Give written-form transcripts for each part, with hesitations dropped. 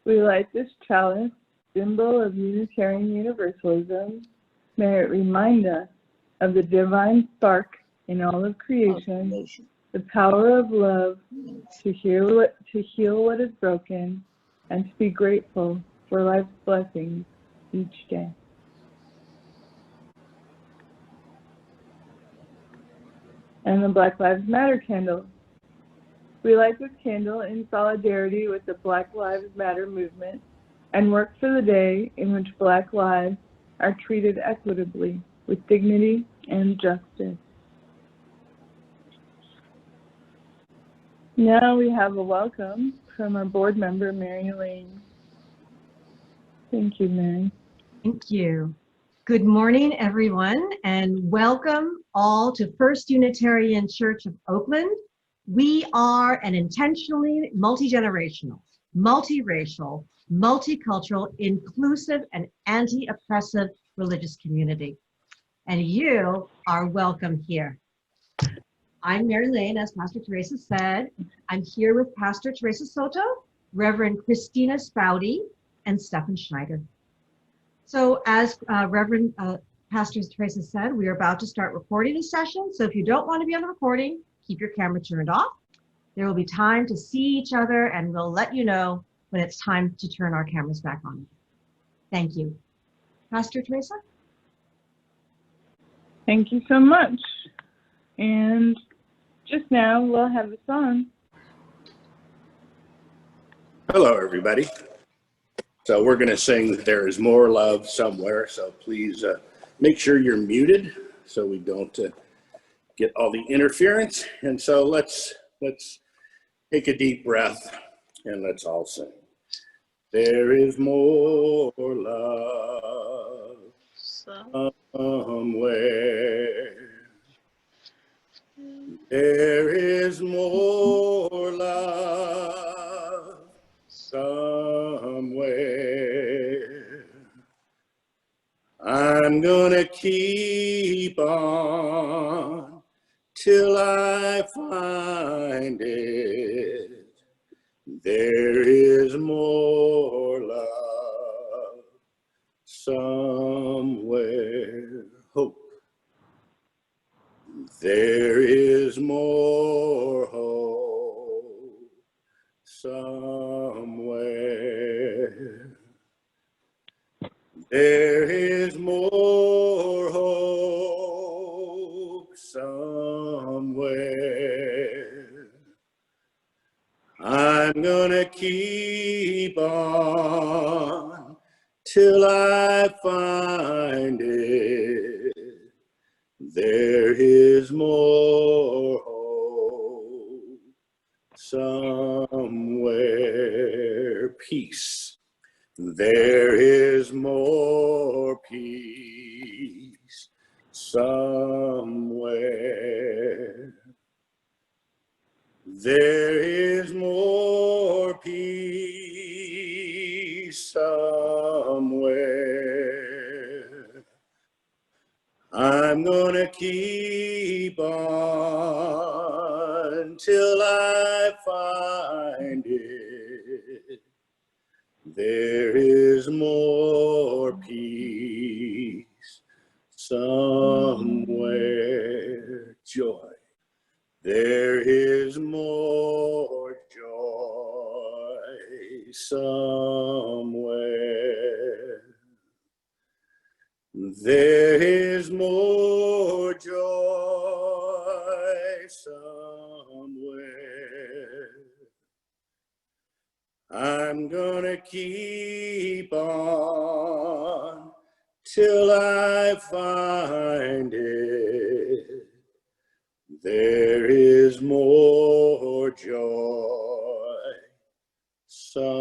We light this chalice, symbol of Unitarian Universalism. May it remind us of the divine spark in all of creation, the power of love to heal what is broken, and to be grateful for life's blessings each day. And the Black Lives Matter candle. We light this candle in solidarity with the Black Lives Matter movement and work for the day in which Black lives are treated equitably with dignity and justice. Now we have a welcome from our board member, Mary Elaine. Thank you, Mary. Thank you. Good morning, everyone, and welcome all to First Unitarian Church of Oakland. We are an intentionally multi-generational, multiracial, multicultural, inclusive, and anti-oppressive religious community. And you are welcome here. I'm Mary Lane, as Pastor Theresa said. I'm here with Pastor Theresa Soto, Reverend Kristina Spaude, and Stefan Schneider. So as Reverend Pastor Theresa said, we are about to start recording a session. So if you don't want to be on the recording, keep your camera turned off. There will be time to see each other, and we'll let you know when it's time to turn our cameras back on. Thank you. Pastor Theresa? Thank you so much. And just now, we'll have a song. Hello, everybody. So we're going to sing There Is More Love Somewhere. So please make sure you're muted so we don't get all the interference. And so let's take a deep breath and let's all sing. There is more love somewhere. There is more love somewhere. I'm gonna keep on till I find it. There is more love somewhere. Hope. There is more hope somewhere. There is more hope somewhere. I'm gonna keep on till I find it. There is more hope somewhere. Peace. There is more peace somewhere. There is more peace somewhere. I'm gonna keep on till I find it. There is more peace somewhere. Joy. There is more joy somewhere. There is more joy somewhere. I'm gonna keep on till I find it. There is more joy somewhere.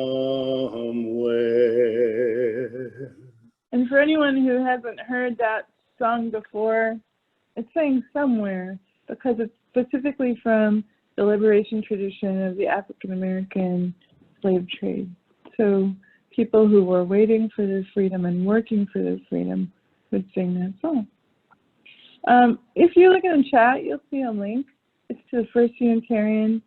And for anyone who hasn't heard that song before, it's saying somewhere because it's specifically from the liberation tradition of the African American slave trade. So people who were waiting for their freedom and working for their freedom would sing that song. If you look in the chat, you'll see a link. It's to the First Unitarian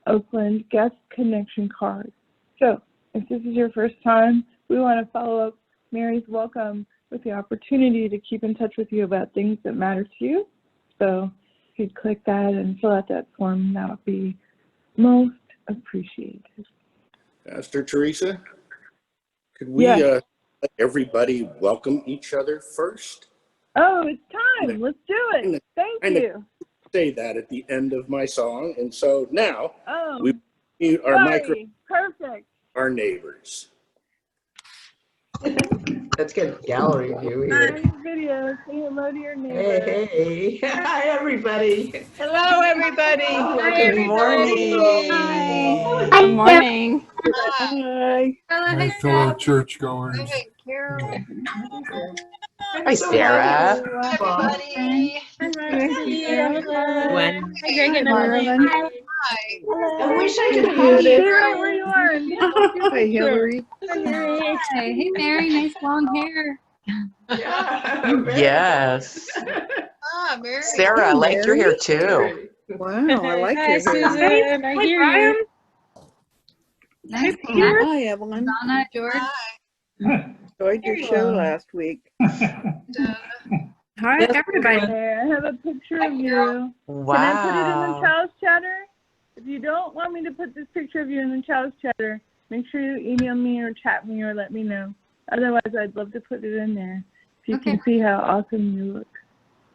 Oakland Guest Connection card. So If this is your first time, we want to follow up Mary's welcome with the opportunity to keep in touch with you about things that matter to you. So if you'd click that and fill out that form, that would be most appreciated. Pastor Theresa, could we Yes. let everybody welcome each other first? Oh, it's time. Let's do it. Thank you. Say that at the end of my song. And so now we Oh, mute our microphone, perfect. our neighbors. Let's get gallery view Nice here. video. Say hello to your neighbor. Hey, hey. Hi, everybody. Hello, everybody. Good morning. Hi. Good morning. Hi. My fellow churchgoers. Hi, Carol. Hi, Sarah. Everybody. Gwen. Hi, Greg and Marilyn. Hi. I wish I could have Say you. right where you are. And Hi, Hillary. Hi. Hey, Mary. Nice long hair. Yeah, Yes. Ah, Mary. Sarah, I like your hair too. Wow, I like Hi, your hair. Susan. I hear you. Nice. Hi, Evelyn. Donna, George. Hi. Enjoyed your show last week. Hi, everybody. there. I have a picture of you. Wow. Can I put it in the Chalice Chatter? If you don't want me to put this picture of you in the Chalice Chatter, make sure you email me or chat me or let me know. Otherwise, I'd love to put it in there so you can see how awesome you look.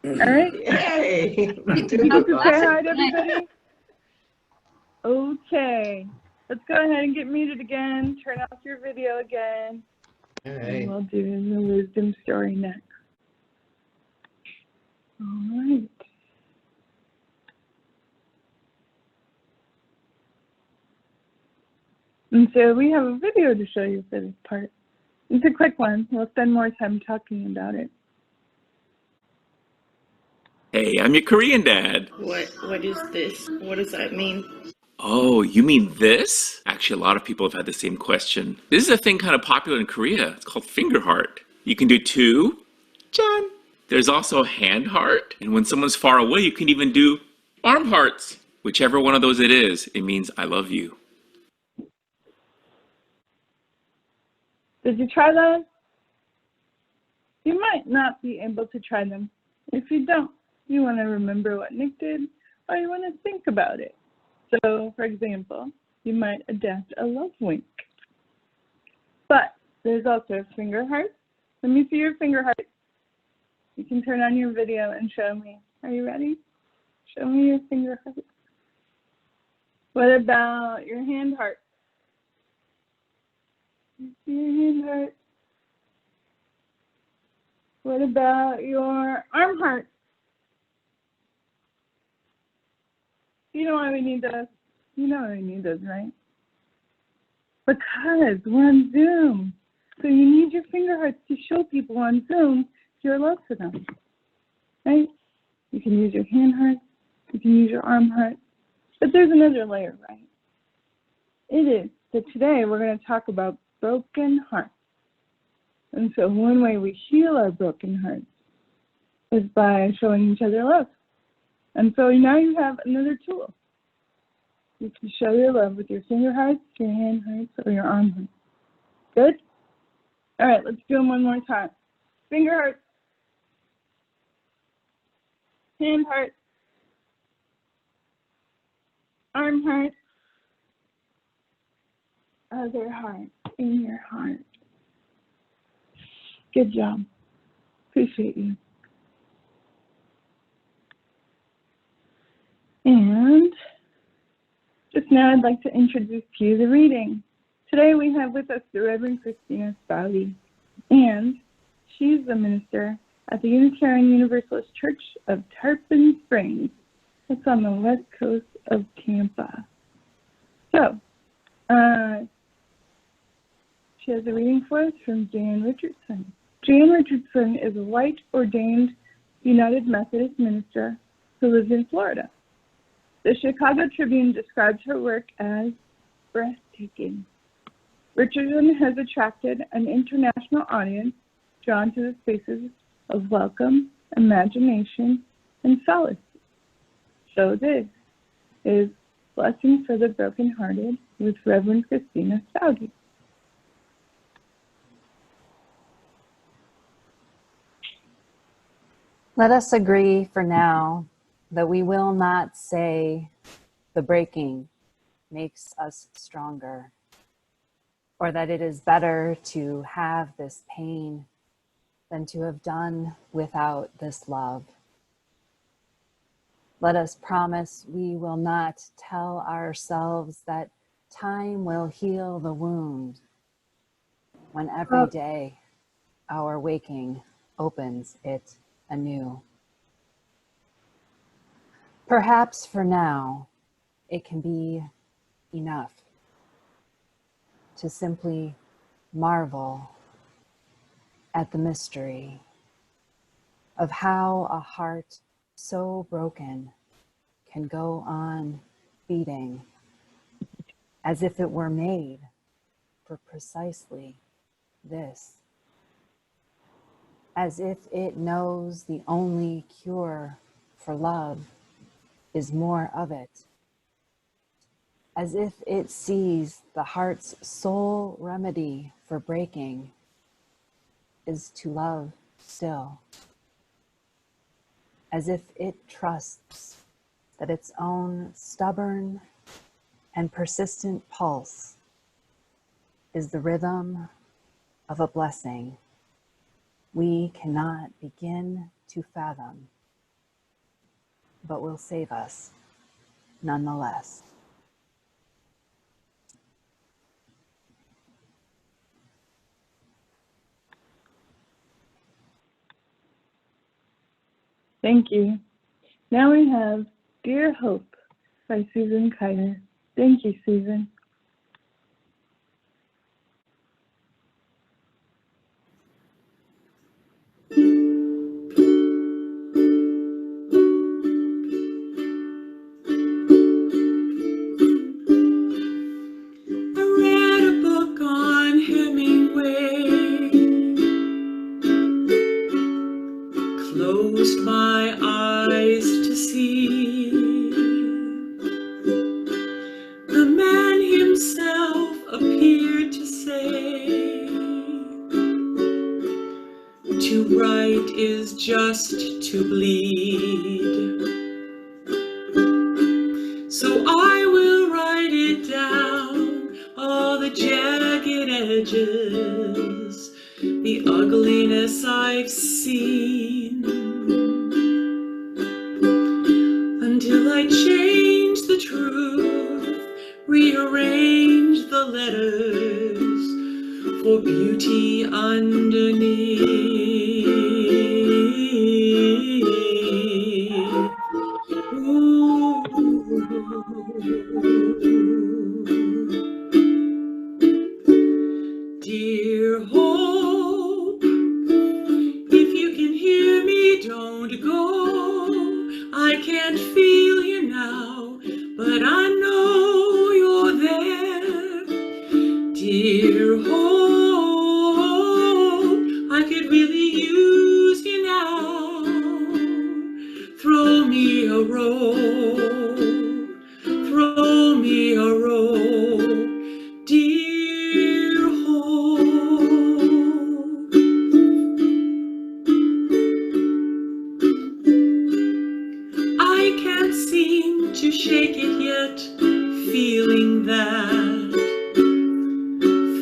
All right? Yay. Did you get to say hi to everybody? Okay. Let's go ahead and get muted again. Turn off your video again. All And right. we'll do the wisdom story next. All right. And so we have a video to show you for this part. It's a quick one. We'll spend more time talking about it. Hey, I'm your Korean dad. What is this? What does that mean? Oh, you mean this? Actually, a lot of people have had the same question. This is a thing kind of popular in Korea. It's called finger heart. You can do two, John. There's also hand heart. And when someone's far away, you can even do arm hearts. Whichever one of those it is, it means I love you. Did you try those? You might not be able to try them. If you don't, you want to remember what Nick did, or you want to think about it. So, for example, you might adapt a love wink. But there's also a finger heart. Let me see your finger heart. You can turn on your video and show me. Are you ready? Show me your finger heart. What about your hand heart? Your hand heart. What about your arm heart? You know why we need those? You know why we need those, right? Because we're on Zoom. So you need your finger hearts to show people on Zoom your love for them, right? You can use your hand heart. You can use your arm heart. But there's another layer, right? It is that today we're going to talk about broken hearts. And so one way we heal our broken hearts is by showing each other love. And so now you have another tool. You can show your love with your finger hearts, your hand hearts, or your arm hearts. Good? All right, let's do them one more time. Finger hearts, hand hearts, arm hearts, other heart in your heart. Good job. Appreciate you. And just now I'd like to introduce to you the reading. Today we have with us the Reverend Kristina Spaude, and she's the minister at the Unitarian Universalist Church of Tarpon Springs. It's on the west coast of Tampa. So, she has a reading for us from Jan Richardson. Jan Richardson is a white ordained United Methodist minister who lives in Florida. The Chicago Tribune describes her work as breathtaking. Richardson has attracted an international audience drawn to the spaces of welcome, imagination, and solace. So this is Blessings for the Brokenhearted with Reverend Kristina Spaude. Let us agree for now that we will not say the breaking makes us stronger, or that it is better to have this pain than to have done without this love. Let us promise we will not tell ourselves that time will heal the wound when every day our waking opens it anew. Perhaps for now, it can be enough to simply marvel at the mystery of how a heart so broken can go on beating as if it were made for precisely this, as if it knows the only cure for love is more of it, as if it sees the heart's sole remedy for breaking is to love still, as if it trusts that its own stubborn and persistent pulse is the rhythm of a blessing we cannot begin to fathom, but will save us nonetheless. Thank you. Now we have Dear Hope by Susan Kiter. Thank you, Susan. Closed my eyes to see the man himself appeared to say, to write is just to bleed. So I will write it down, all the jagged edges, the ugliness I've seen, until I change the truth, rearrange the letters for beauty underneath. Ooh. Dear Hope, if you can hear me, don't go. I can't feel you now, but I know you're there. Dear Hope, I could really use you now. Throw me a rope, throw me a rope, dear Hope. I can't seem to shake it yet, feeling that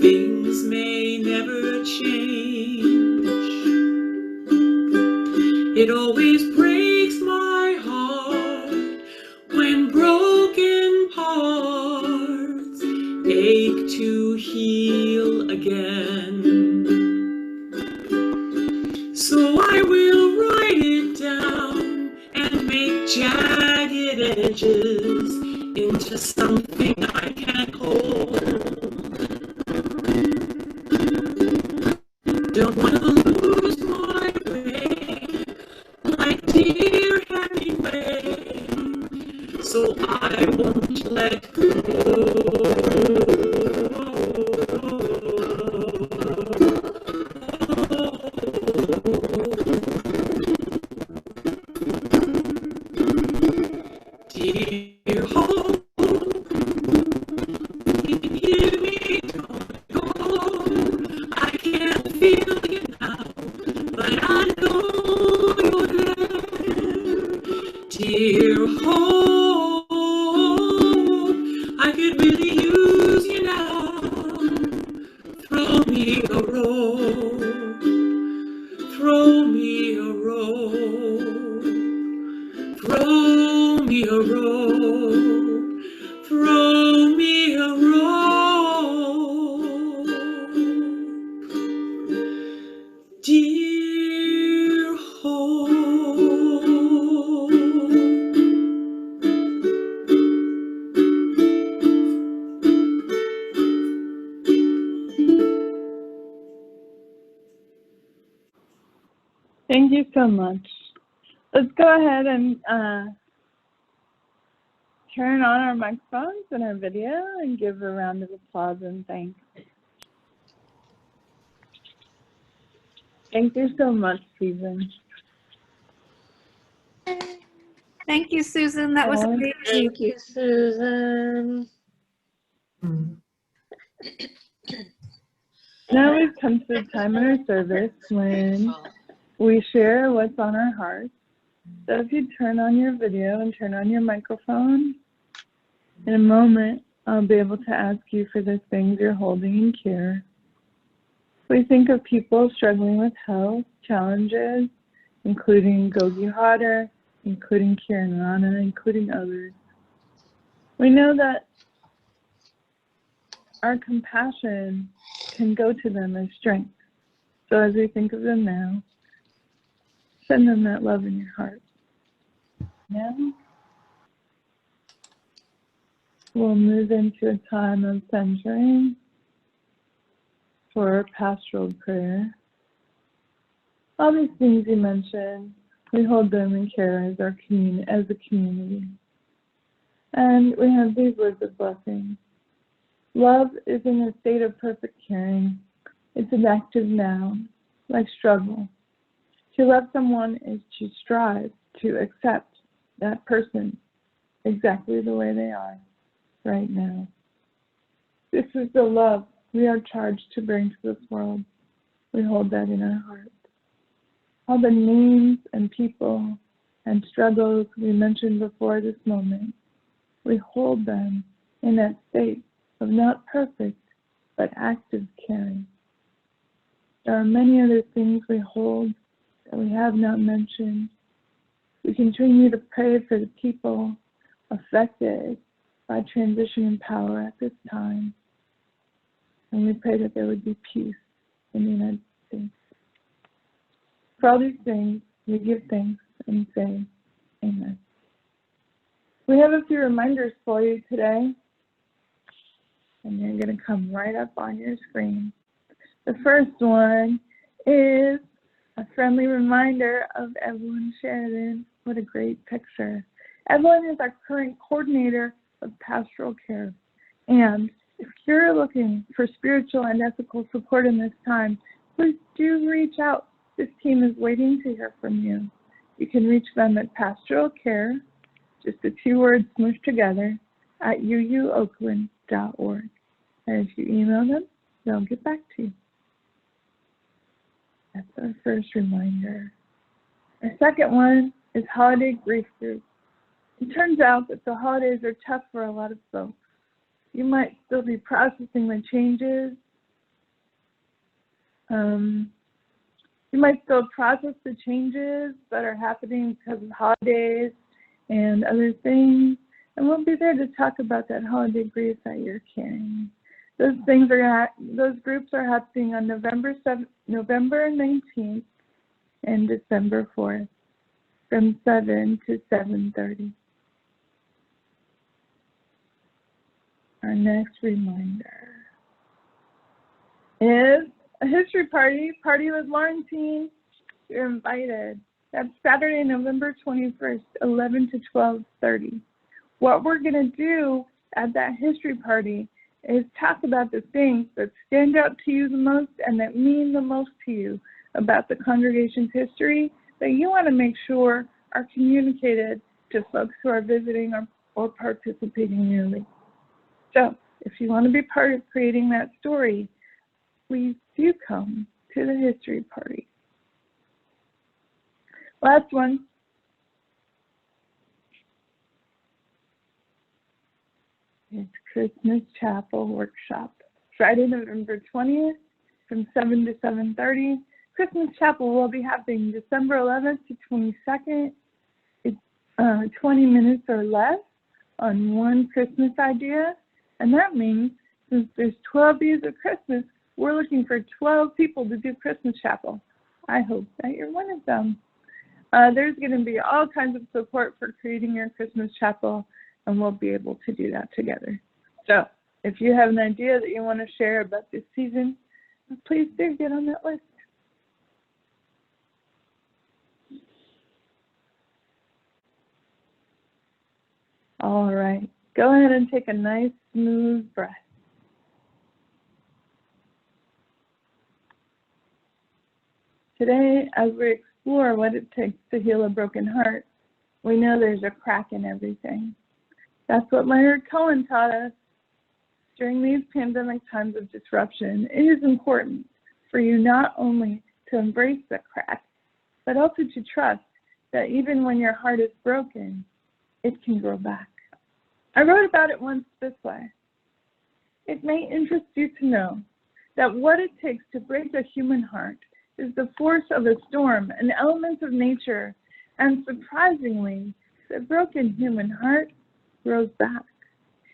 things may never change. It always breaks my heart when broken parts ache to heal again. So I will write it down and make jagged edges into something I can hold. Don't want to lose my way, like dear Hemingway, so I won't let go. Dear Hope, if you hear me, don't go. I can't feel you now, but I know you're there. Dear hope, I could really use you now. Throw me a rope, throw me a rope, throw me a rope, throw me a rope. Dear hope. Thank you so much. Let's go ahead and turn on our microphones and our video and give a round of applause and thanks. Thank you so much, Susan. Thank you, Susan. That was amazing. Thank you, Susan. Now we've come to the time in our service when we share what's on our hearts. So if you turn on your video and turn on your microphone, in a moment I'll be able to ask you for the things you're holding in care. We think of people struggling with health challenges, including Gogi Hodder, including Karen Rana, including others. We know that our compassion can go to them as strength. So as we think of them now, send them that love in your heart. Now, we'll move into a time of centering for pastoral prayer. All these things you mentioned, we hold them in care as a community. And we have these words of blessing. Love is in a state of perfect caring. It's an active noun, like struggle. To love someone is to strive to accept that person exactly the way they are right now. This is the love we are charged to bring to this world. We hold that in our heart. All the names and people and struggles we mentioned before this moment, we hold them in that state of not perfect, but active caring. There are many other things we hold that we have not mentioned. We continue to pray for the people affected by transition in power at this time. And we pray that there would be peace in the United States. For all these things, we give thanks and say amen. We have a few reminders for you today, and they're going to come right up on your screen. The first one is a friendly reminder of Evelyn Sheridan. What a great picture. Evelyn is our current coordinator of pastoral care. And if you're looking for spiritual and ethical support in this time, please do reach out. This team is waiting to hear from you. You can reach them at pastoral care, just the two words smooshed together, at uuoakland.org. And if you email them, they'll get back to you. That's our first reminder. Our second one is holiday grief group. It turns out that the holidays are tough for a lot of folks. You might still be processing the changes. You might still process the changes that are happening because of holidays and other things. And we'll be there to talk about that holiday grief that you're carrying. Those groups are happening on November 19th and December 4th from 7 to 7:30. Our next reminder is a history party with Laurentine. You're invited. That's Saturday, November 21st, 11 to 12:30. What we're going to do at that history party is talk about the things that stand out to you the most and that mean the most to you about the congregation's history that you want to make sure are communicated to folks who are visiting or participating newly. So if you want to be part of creating that story, please do come to the history party. Last one. It's Christmas Chapel Workshop. Friday, November 20th from 7 to 7:30. Christmas Chapel will be happening December 11th to 22nd. It's 20 minutes or less on one Christmas idea. And that means since there's 12 days of Christmas, we're looking for 12 people to do Christmas Chapel. I hope that you're one of them. There's going to be all kinds of support for creating your Christmas Chapel, and we'll be able to do that together. So if you have an idea that you want to share about this season, please do get on that list. All right, go ahead and take a nice, smooth breath. Today, as we explore what it takes to heal a broken heart, we know there's a crack in everything. That's what Leonard Cohen taught us. During these pandemic times of disruption, it is important for you not only to embrace the crack, but also to trust that even when your heart is broken, it can grow back. I wrote about it once this way. It may interest you to know that what it takes to break a human heart is the force of a storm and elements of nature, and surprisingly, the broken human heart grows back.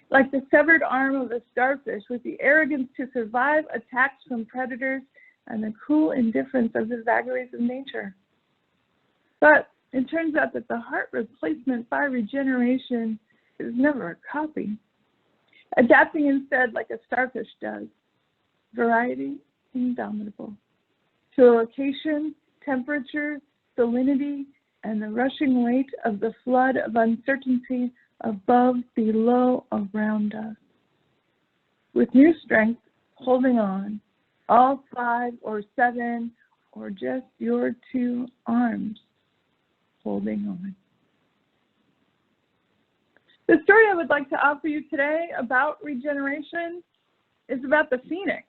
Like the severed arm of a starfish with the arrogance to survive attacks from predators and the cool indifference of the vagaries of nature. But it turns out that the heart replacement by regeneration is never a copy, adapting instead like a starfish does, variety indomitable, to a location, temperature, salinity, and the rushing weight of the flood of uncertainty above, below, around us. With new strength, holding on, all 5 or 7, or just your 2 arms, holding on. The story I would like to offer you today about regeneration is about the phoenix.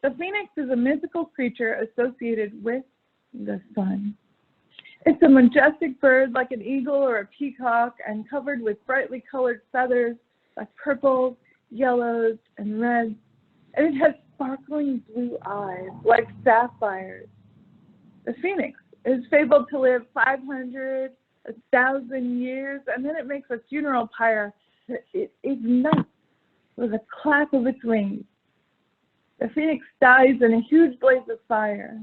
The phoenix is a mythical creature associated with the sun. It's a majestic bird like an eagle or a peacock and covered with brightly colored feathers like purples, yellows, and reds. And it has sparkling blue eyes like sapphires. The phoenix is fabled to live 500, 1,000 years, and then it makes a funeral pyre that it ignites with a clap of its wings. The phoenix dies in a huge blaze of fire.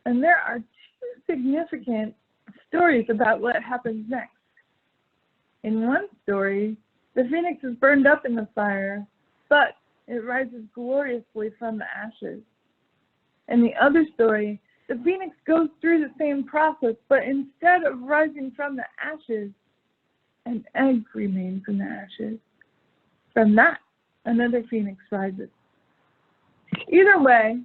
And there are 2 significant stories about what happens next. In one story, the phoenix is burned up in the fire, but it rises gloriously from the ashes. In the other story, the phoenix goes through the same process, but instead of rising from the ashes, an egg remains in the ashes. From that, another phoenix rises. Either way,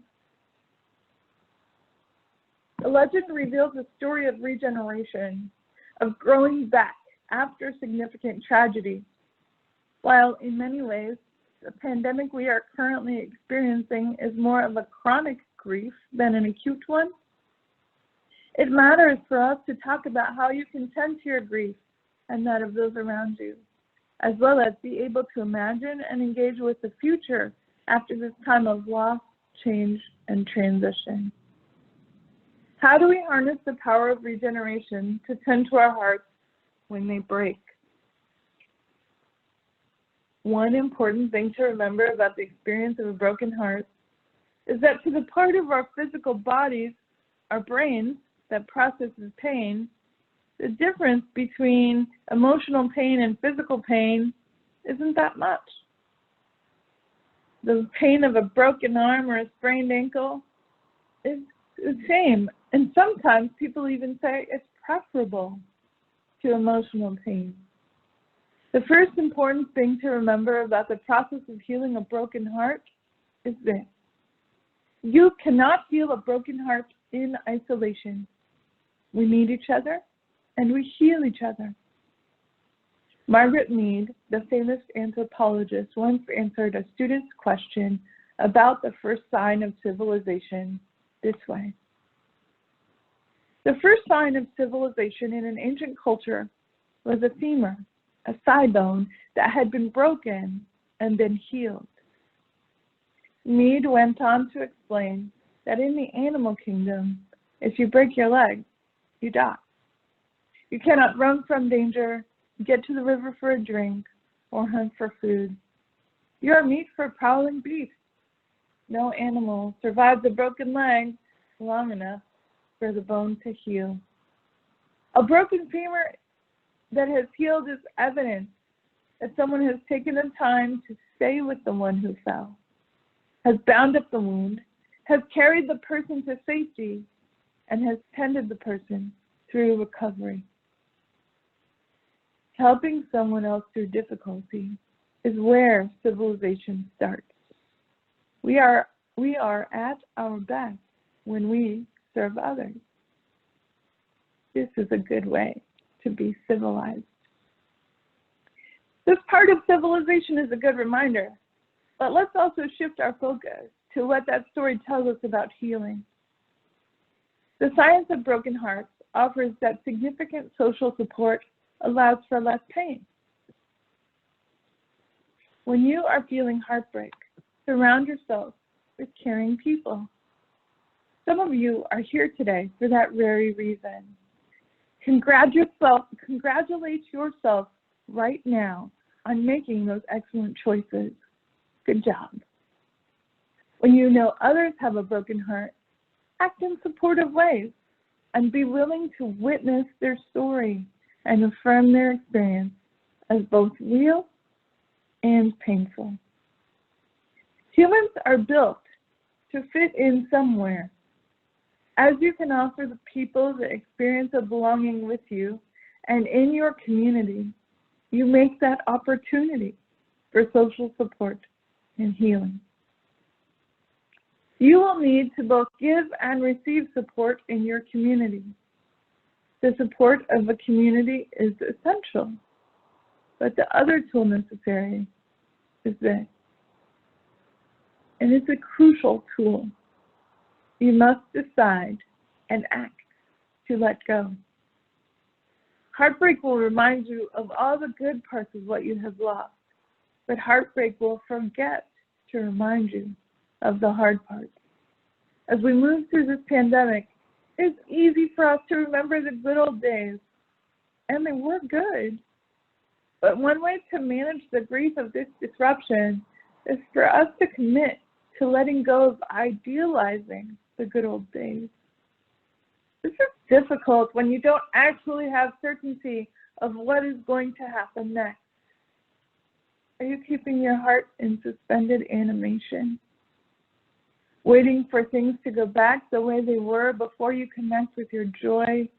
the legend reveals a story of regeneration, of growing back after significant tragedy. While in many ways, the pandemic we are currently experiencing is more of a chronic grief than an acute one, it matters for us to talk about how you can tend to your grief and that of those around you, as well as be able to imagine and engage with the future after this time of loss, change, and transition. How do we harness the power of regeneration to tend to our hearts when they break? One important thing to remember about the experience of a broken heart is that to the part of our physical bodies, our brains, that processes pain, the difference between emotional pain and physical pain isn't that much. The pain of a broken arm or a sprained ankle is the same. And sometimes people even say it's preferable to emotional pain. The first important thing to remember about the process of healing a broken heart is this. You cannot heal a broken heart in isolation. We need each other and we heal each other. Margaret Mead, the famous anthropologist, once answered a student's question about the first sign of civilization this way. The first sign of civilization in an ancient culture was a femur, a thigh bone that had been broken and then healed. Mead went on to explain that in the animal kingdom, if you break your leg, you die. You cannot run from danger, get to the river for a drink, or hunt for food. You are meat for prowling beasts. No animal survives a broken leg long enough for the bone to heal. A broken femur that has healed is evidence that someone has taken the time to stay with the one who fell, has bound up the wound, has carried the person to safety, and has tended the person through recovery. Helping someone else through difficulty is where civilization starts. We are at our best when we serve others. This is a good way to be civilized. This part of civilization is a good reminder, but let's also shift our focus to what that story tells us about healing. The science of broken hearts offers that significant social support allows for less pain. When you are feeling heartbreak, surround yourself with caring people. Some of you are here today for that very reason. Congratulate yourself right now on making those excellent choices. Good job. When you know others have a broken heart, act in supportive ways and be willing to witness their story and affirm their experience as both real and painful. Humans are built to fit in somewhere. As you can offer the people the experience of belonging with you and in your community, you make that opportunity for social support and healing. You will need to both give and receive support in your community. The support of a community is essential, but the other tool necessary is this. And it's a crucial tool. You must decide and act to let go. Heartbreak will remind you of all the good parts of what you have lost, but heartbreak will forget to remind you of the hard parts. As we move through this pandemic, it's easy for us to remember the good old days, and they were good. But one way to manage the grief of this disruption is for us to commit to letting go of idealizing the good old days. This is difficult when you don't actually have certainty of what is going to happen next. Are you keeping your heart in suspended animation? Waiting for things to go back the way they were before you connect with your joy,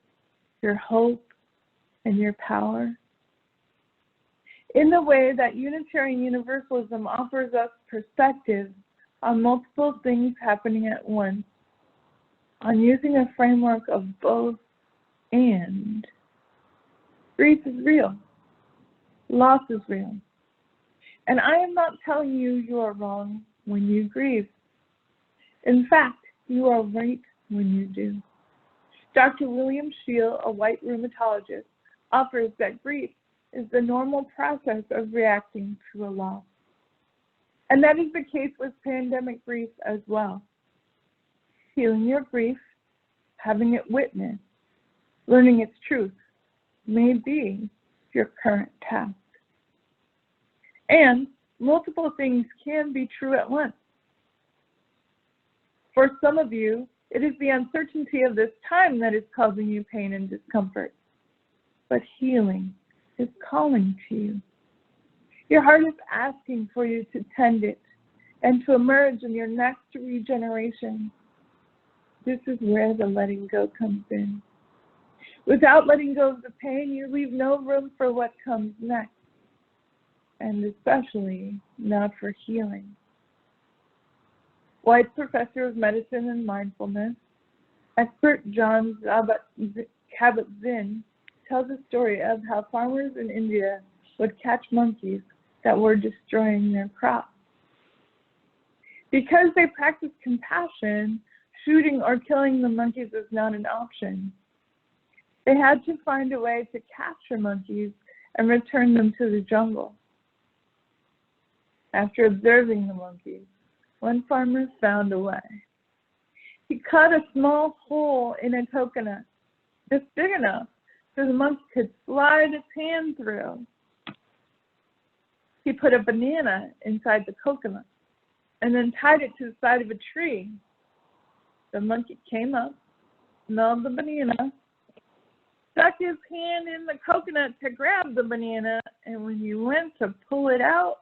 your hope, and your power? In the way that Unitarian Universalism offers us perspective on multiple things happening at once, on using a framework of both and. Grief is real. Loss is real. And I am not telling you you are wrong when you grieve. In fact, you are right when you do. Dr. William Scheel, a white rheumatologist, offers that grief is the normal process of reacting to a loss. And that is the case with pandemic grief as well. Healing your grief, having it witnessed, learning its truth may be your current task. And multiple things can be true at once. For some of you, it is the uncertainty of this time that is causing you pain and discomfort. But healing is calling to you. Your heart is asking for you to tend it and to emerge in your next regeneration. This is where the letting go comes in. Without letting go of the pain, you leave no room for what comes next, and especially not for healing. White professor of medicine and mindfulness, expert John Kabat-Zinn tells a story of how farmers in India would catch monkeys that were destroying their crops. Because they practiced compassion, shooting or killing the monkeys was not an option. They had to find a way to capture monkeys and returned them to the jungle. After observing the monkeys, one farmer found a way. He cut a small hole in a coconut, just big enough so the monkey could slide its hand through. He put a banana inside the coconut and then tied it to the side of a tree. The monkey came up, smelled the banana, stuck his hand in the coconut to grab the banana, and when he went to pull it out,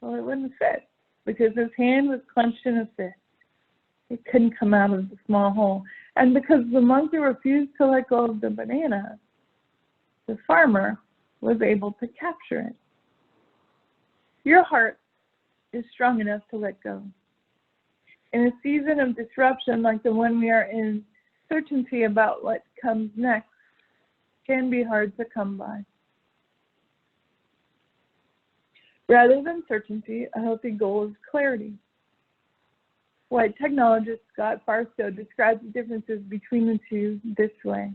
well, it wouldn't fit because his hand was clenched in a fist. It couldn't come out of the small hole. And because the monkey refused to let go of the banana, the farmer was able to capture it. Your heart is strong enough to let go. In a season of disruption like the one we are in, certainty about what comes next can be hard to come by. Rather than certainty, a healthy goal is clarity. White technologist Scott Barstow describes the differences between the two this way.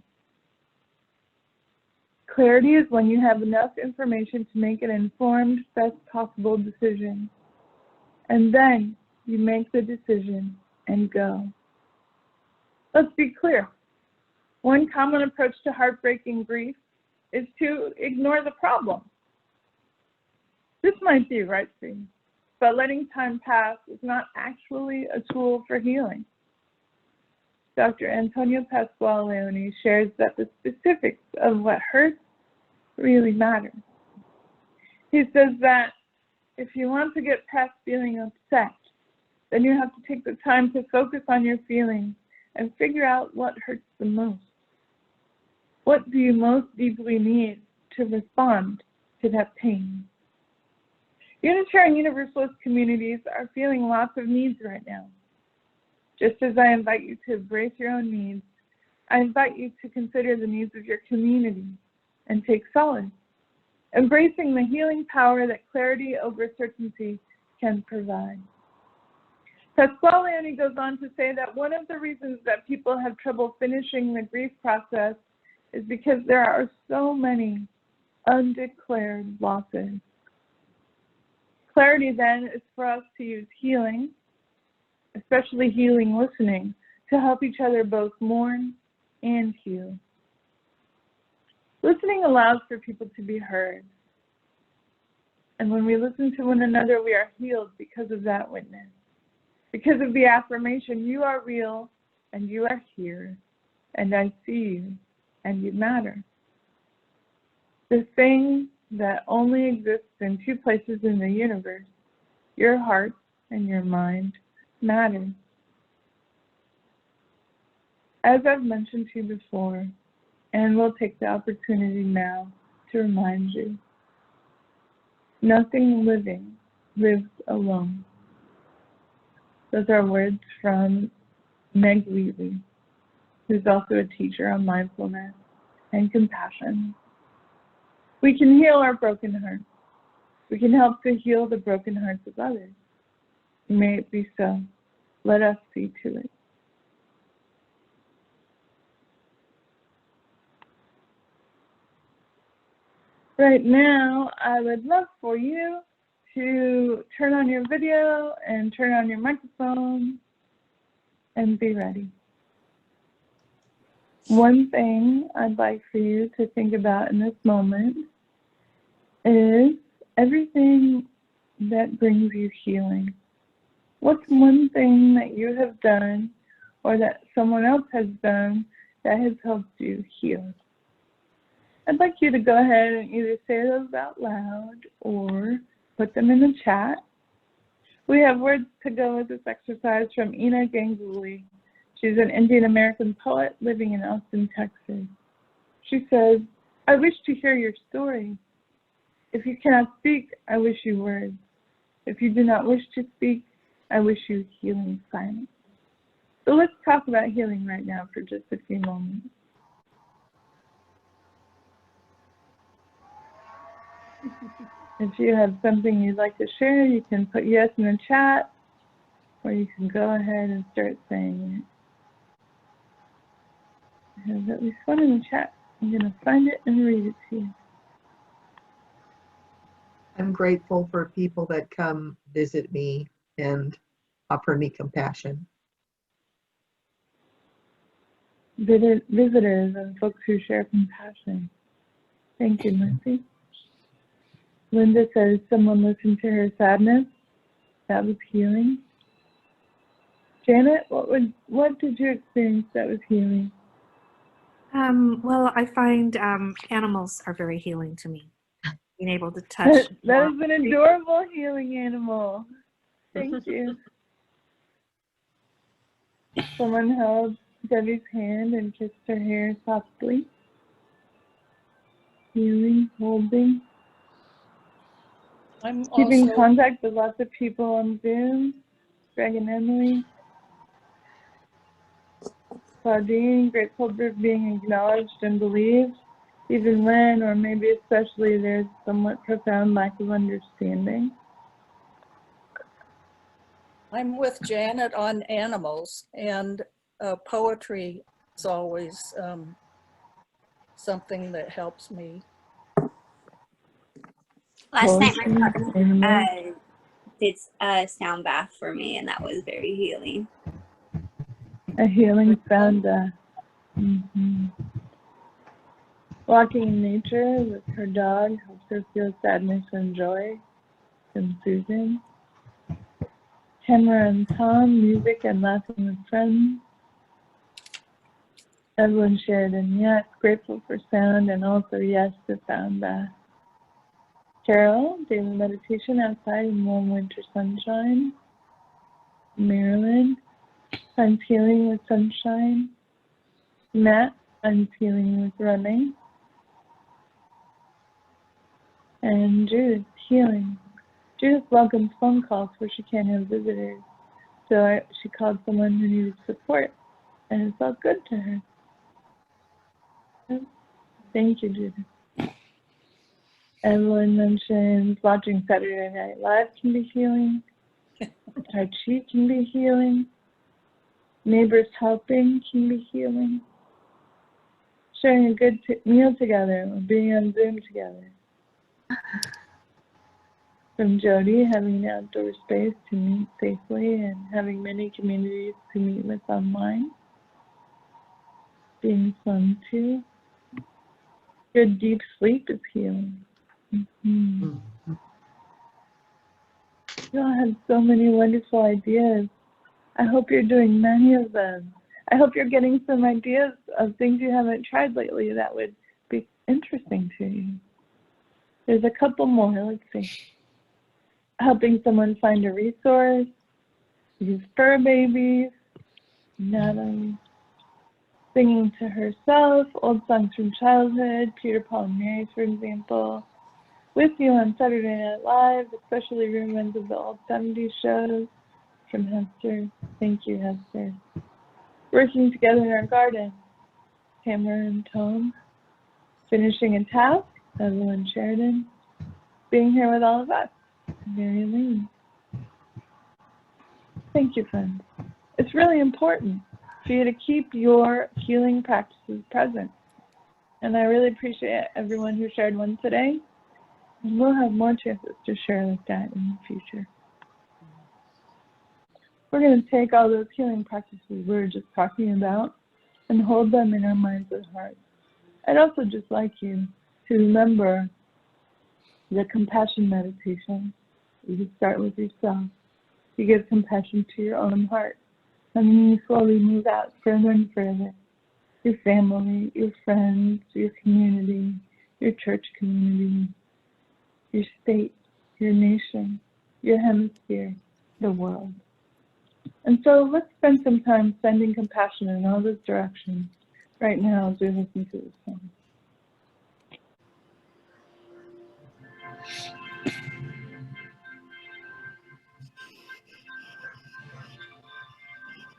Clarity is when you have enough information to make an informed, best possible decision. And then you make the decision and go. Let's be clear. One common approach to heartbreaking grief is to ignore the problem. This might be right for you, but letting time pass is not actually a tool for healing. Dr. Antonio Pasquale shares that the specifics of what hurts really matter. He says that if you want to get past feeling upset, then you have to take the time to focus on your feelings and figure out what hurts the most. What do you most deeply need to respond to that pain? Unitarian Universalist communities are feeling lots of needs right now. Just as I invite you to embrace your own needs, I invite you to consider the needs of your community and take solace, embracing the healing power that clarity over certainty can provide. Pasquale goes on to say that one of the reasons that people have trouble finishing the grief process is because there are so many undeclared losses. Clarity then is for us to use healing, especially healing listening, to help each other both mourn and heal. Listening allows for people to be heard. And when we listen to one another, we are healed because of that witness. Because of the affirmation, you are real and you are here, and I see you and you matter. The thing that only exists in two places in the universe, your heart and your mind, matters. As I've mentioned to you before, and we'll take the opportunity now to remind you, nothing living lives alone. Those are words from Meg Wheatley, who's also a teacher on mindfulness and compassion. We can heal our broken hearts. We can help to heal the broken hearts of others. May it be so. Let us see to it. Right now, I would love for you to turn on your video and turn on your microphone and be ready. One thing I'd like for you to think about in this moment is everything that brings you healing. What's one thing that you have done or that someone else has done that has helped you heal? I'd like you to go ahead and either say those out loud or put them in the chat. We have words to go with this exercise from Ina Ganguly. She's an Indian American poet living in Austin, Texas. She says, I wish to hear your story. If you cannot speak, I wish you words. If you do not wish to speak, I wish you healing silence. So let's talk about healing right now for just a few moments. If you have something you'd like to share, you can put yes in the chat, or you can go ahead and start saying it. I have at least one in the chat. I'm going to find it and read it to you. I'm grateful for people that come visit me and offer me compassion. Visitors and folks who share compassion. Thank you, Mercy. Linda says someone listened to her sadness. That was healing. Janet, what did you experience that was healing? Well, I find animals are very healing to me. Being able to touch. That is an adorable healing animal. Thank you. Someone held Debbie's hand and kissed her hair softly. Healing, holding. I'm Keeping also contact with lots of people on Zoom. Greg and Emily. Claudine, grateful for being acknowledged and believed, even when, or maybe especially, there's somewhat profound lack of understanding. I'm with Janet on animals, and poetry is always something that helps me. Last night my partner did a sound bath for me, and that was very healing. A healing sound bath. Walking in nature with her dog helps her feel sadness and joy. From Susan. Tamara and Tom, music and laughing with friends. Evelyn Sheridan, yes, grateful for sound and also yes to sound bath. Carol, daily meditation outside in warm winter sunshine. Marilyn, finds healing with sunshine. Matt, finds healing with running. And Judith, healing. Judith welcomes phone calls where she can't have visitors. So she called someone who needed support, and it felt good to her. Thank you, Judith. Evelyn mentions watching Saturday Night Live can be healing. Tai Chi can be healing. Neighbors helping can be healing. Sharing a good meal together or being on Zoom together. From Jody, having an outdoor space to meet safely and having many communities to meet with online. Being fun too. Good deep sleep is healing. You all have so many wonderful ideas. I hope you're doing many of them. I hope you're getting some ideas of things you haven't tried lately that would be interesting to you. There's a couple more, let's see. Helping someone find a resource, use fur babies, Natalie. Singing to herself, old songs from childhood, Peter, Paul, and Mary, for example. With you on Saturday Night Live, especially reruns of the old 70s shows from Hester. Thank you, Hester. Working together in our garden, Tamara and Tom. Finishing a task, Evelyn Sheridan. Being here with all of us, Mary Lee. Thank you, friends. It's really important for you to keep your healing practices present. And I really appreciate everyone who shared one today. And we'll have more chances to share like that in the future. We're going to take all those healing practices we were just talking about and hold them in our minds and hearts. I'd also just like you to remember the compassion meditation. You start with yourself. You give compassion to your own heart. And then you slowly move out further and further. Your family, your friends, your community, your church community, your state, your nation, your hemisphere, the world. And so let's spend some time sending compassion in all those directions right now as we listen to this song.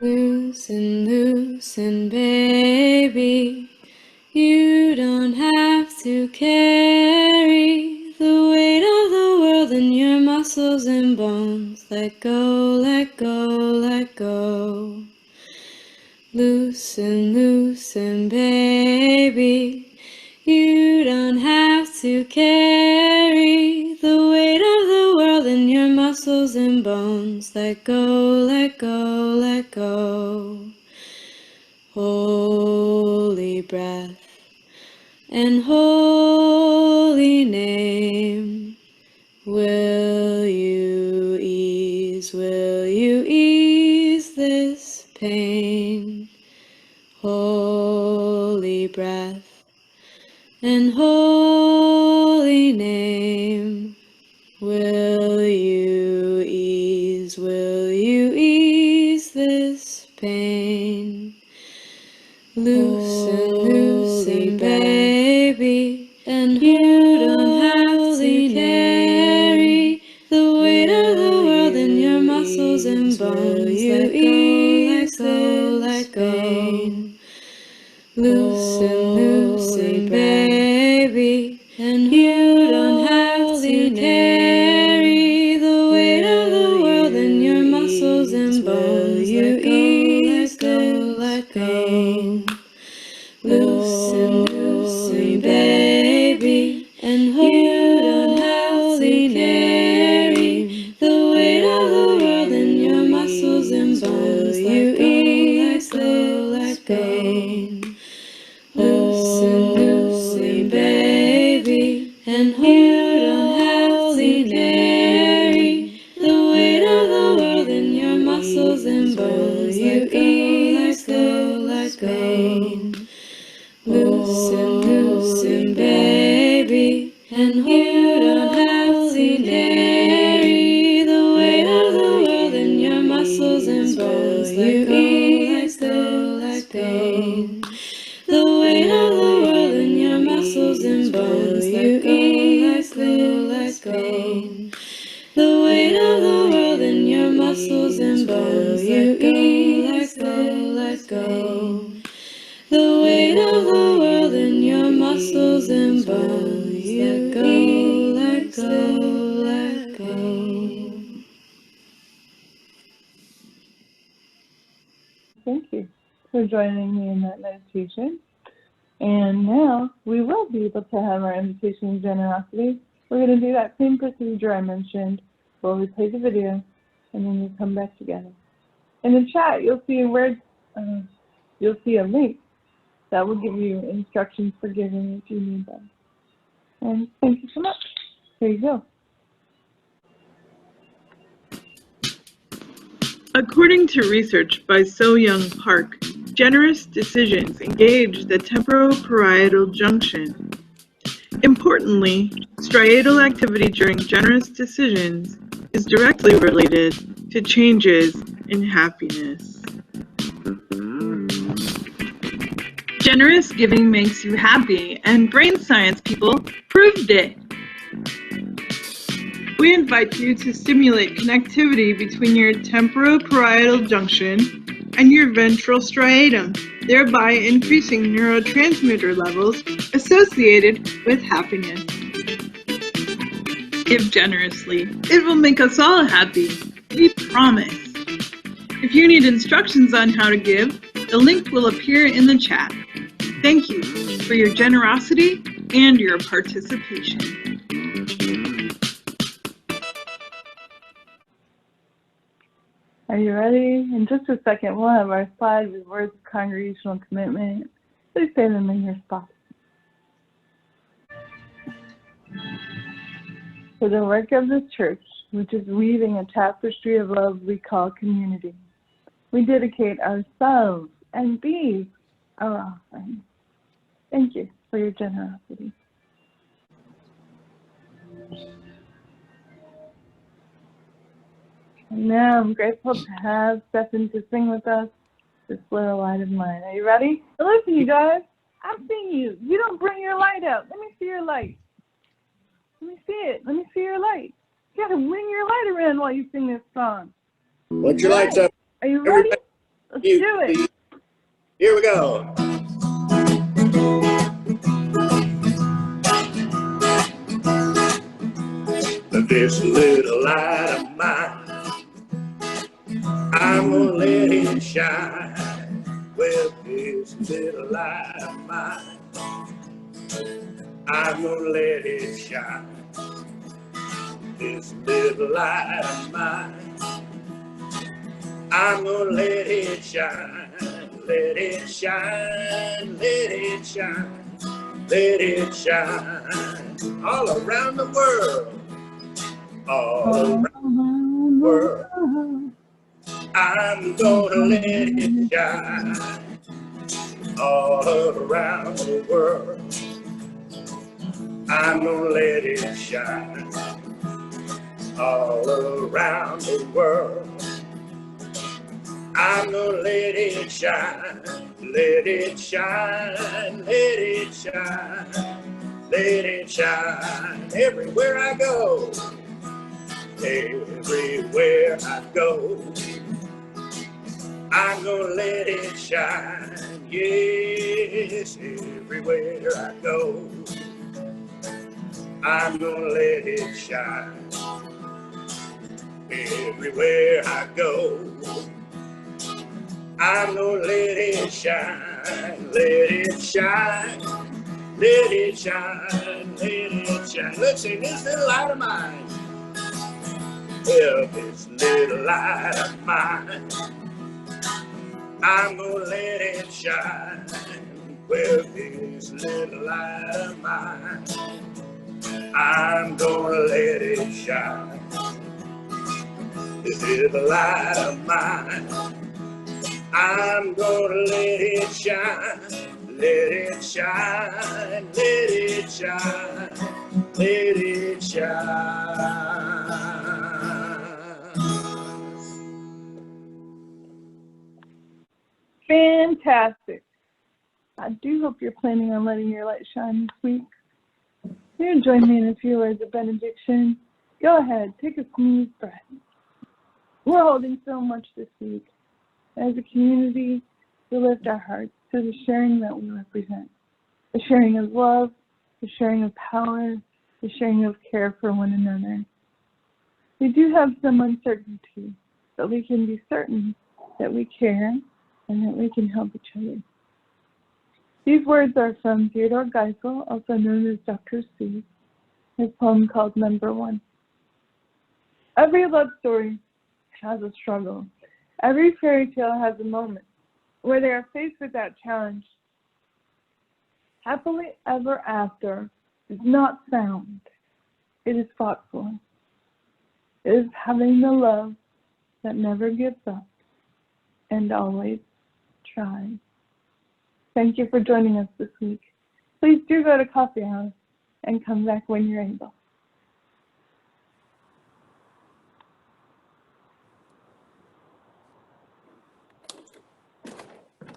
Loosen, loosen, baby. You don't have to carry the weight of the world in your muscles and bones. Let go, let go, let go. Loosen, loosen, baby. You don't have to carry the weight bones. Let go, let go, let go. Holy breath and holy name. Will you ease this pain? Holy breath and holy name. Will you ease this pain? Loosen, baby, and you don't have to carry the weight of the world in your muscles and bones. Let go, let go. Loosen, baby, and you don't have to carry the weight of the world in your muscles and bones. Let go, let go. Loosen, baby, and you don't have to carry the weight of the world in your muscles and bones. Let go, let go. Loosen, baby, and you don't have to carry the weight of the world in your muscles and bones. Let go, let go. Loosen, baby, and you don't have to carry the weight of the world in your muscles and bones. Let go, let go. The weight of the world in your muscles and bones. Let go, let go. The weight of the world in your muscles and bones. Let go, let go. The weight of the world in your muscles and bones. Let go, let go, let go. Thank you for joining me in that meditation. And now we will be able to have our invitation of generosity. We're going to do that same procedure I mentioned where we play the video and then we come back together. In the chat, you'll see a link that will give you instructions for giving if you need them. And thank you so much. Here you go. According to research by So-Young Park, generous decisions engage the temporoparietal junction. Importantly, striatal activity during generous decisions is directly related to changes in happiness. Generous giving makes you happy, and brain science people proved it. We invite you to stimulate connectivity between your temporoparietal junction and your ventral striatum, thereby increasing neurotransmitter levels associated with happiness. Give generously. It will make us all happy. We promise. If you need instructions on how to give, the link will appear in the chat. Thank you for your generosity and your participation. Are you ready? In just a second, we'll have our slide with words of congregational commitment. Please say them in your spot. For the work of the church, which is weaving a tapestry of love we call community, we dedicate ourselves and these our offerings. Thank you for your generosity. And now I'm grateful to have Stefan to sing with us, This Little Light of Mine. Are you ready? Listen, you guys, I'm seeing you. You don't bring your light out. Let me see your light. Let me see it. Let me see your light. You gotta wing your light around while you sing this song. Put your lights up. Are you ready? Let's do it. Please. Here we go. This little light of mine, I'm gonna let it shine. Well, this little light of mine, I'm gonna let it shine. This little light of mine, I'm gonna let it shine, let it shine, let it shine, let it shine all around the world, all around the world. I'm gonna let it shine all around the world. I'm gonna let it shine all around the world. I'm gonna let it shine, let it shine, let it shine, let it shine everywhere I go, everywhere I go. I'm gonna let it shine, yes, everywhere I go. I'm gonna let it shine everywhere I go. I'm gonna let it shine, let it shine, let it shine, let it shine. Let's sing this little light of mine. Well, this little light of mine, I'm gonna let it shine. Well, this little light of mine, I'm gonna let it shine. This little light of mine, I'm gonna let it shine, let it shine, let it shine, let it shine. Fantastic. I do hope you're planning on letting your light shine this week. You're going to join me in a few words of benediction. Go ahead, take a smooth breath. We're holding so much this week. As a community, we lift our hearts to the sharing that we represent. The sharing of love, the sharing of power, the sharing of care for one another. We do have some uncertainty, but we can be certain that we care and that we can help each other. These words are from Theodore Geisel, also known as Dr. Seuss, his poem called Number One. Every love story has a struggle. Every fairy tale has a moment where they are faced with that challenge. Happily ever after is not found. It is fought for. It is having the love that never gives up and always tries. Thank you for joining us this week. Please do go to Coffee House and come back when you're able.